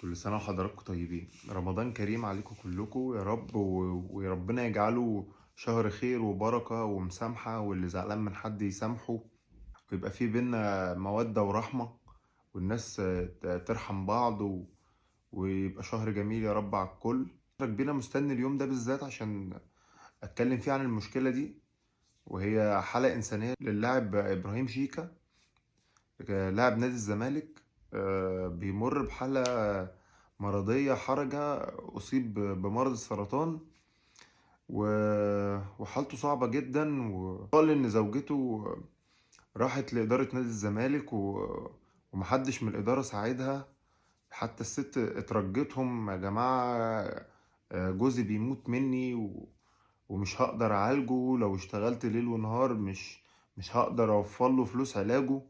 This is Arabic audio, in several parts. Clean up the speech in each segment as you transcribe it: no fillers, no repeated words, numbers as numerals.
كل سنة وحضراتكم طيبين. رمضان كريم عليكم كلكم يا رب، وربنا يجعله شهر خير وبركة ومسامحة، واللي زعلان من حد يسامحه، ويبقى في بينا مودة ورحمة، والناس ترحم بعض، ويبقى شهر جميل يا رب على الكل. كبيرة مستني اليوم ده بالذات عشان أتكلم فيه عن المشكلة دي، وهي حالة إنسانية للاعب إبراهيم شيكا، لاعب نادي الزمالك. بيمر بحالة مرضية حرجة، أصيب بمرض السرطان، وحالته صعبة جدا. وقال إن زوجته راحت لإدارة نادي الزمالك ومحدش من الإدارة ساعدها. حتى الست اترجتهم: يا جماعة، جوزي بيموت مني ومش هقدر أعالجه، لو اشتغلت ليل ونهار مش هقدر أوفر له فلوس علاجه.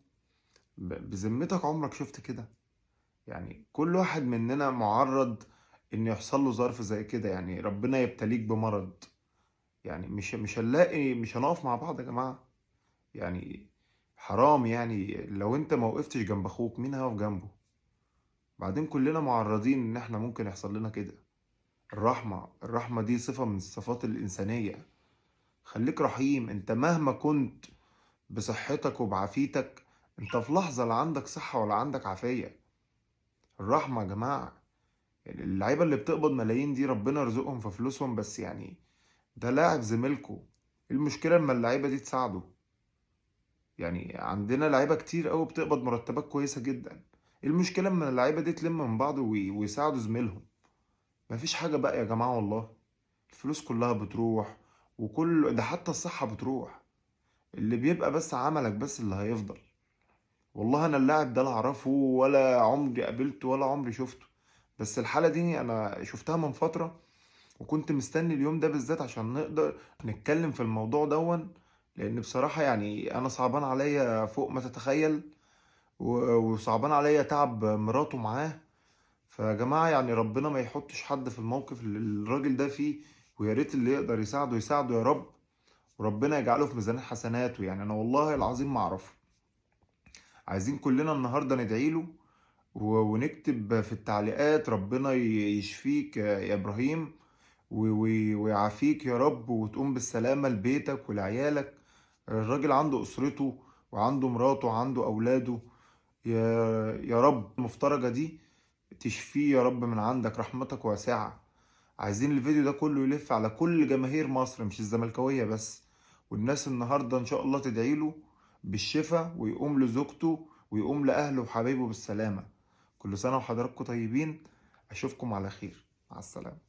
بذمتك عمرك شفت كده؟ يعني كل واحد مننا معرض ان يحصل له ظرف زي كده، يعني ربنا يبتليك بمرض. يعني مش هنقف مع بعض يا جماعة؟ يعني حرام. يعني لو انت ما وقفتش جنب اخوك، مين هيقف جنبه؟ بعدين كلنا معرضين ان احنا ممكن يحصل لنا كده. الرحمة دي صفة من الصفات الإنسانية. خليك رحيم. انت مهما كنت بصحتك وبعافيتك، انت في لحظة لا عندك صحة ولا عندك عافية. الرحمة يا جماعة. يعني اللعيبة اللي بتقبض ملايين دي ربنا يرزقهم في فلوسهم، بس يعني ده لاعب زميلكو. ايه المشكلة اما اللعيبة دي تساعده؟ يعني عندنا لعيبة كتير قوي بتقبض مرتبات كويسة جدا. ايه المشكلة اما اللعيبة دي تلم من بعض ويساعدوا زميلهم؟ مفيش حاجة بقى يا جماعة والله. الفلوس كلها بتروح، وكل ده حتى الصحة بتروح. اللي بيبقى بس عملك بس اللي هيفضل. والله انا اللاعب ده لا اعرفه ولا عمري قابلته ولا عمري شفته، بس الحالة دي انا شفتها من فترة، وكنت مستني اليوم ده بالذات عشان نقدر نتكلم في الموضوع دون. لان بصراحة يعني انا صعبان عليا فوق ما تتخيل، وصعبان عليا تعب مراته معاه. فيا جماعة يعني ربنا ما يحطش حد في الموقف اللي الراجل ده فيه، ويا ريت اللي يقدر يساعده يساعده يا رب، وربنا يجعله في ميزان حسناته. يعني انا والله العظيم ما اعرفه. عايزين كلنا النهاردة ندعي له، ونكتب في التعليقات: ربنا يشفيك يا إبراهيم، ويعافيك يا رب، وتقوم بالسلامة لبيتك ولعيالك. الراجل عنده أسرته، وعنده مراته، وعنده أولاده. يا رب المفترجة دي تشفيه يا رب من عندك، رحمتك واسعة. عايزين الفيديو ده كله يلف على كل جماهير مصر، مش الزملكاوية بس. والناس النهاردة إن شاء الله تدعي له بالشفاء، ويقوم لزوجته ويقوم لأهله وحبايبه بالسلامة. كل سنة وحضراتكم طيبين. أشوفكم على خير. مع السلامة.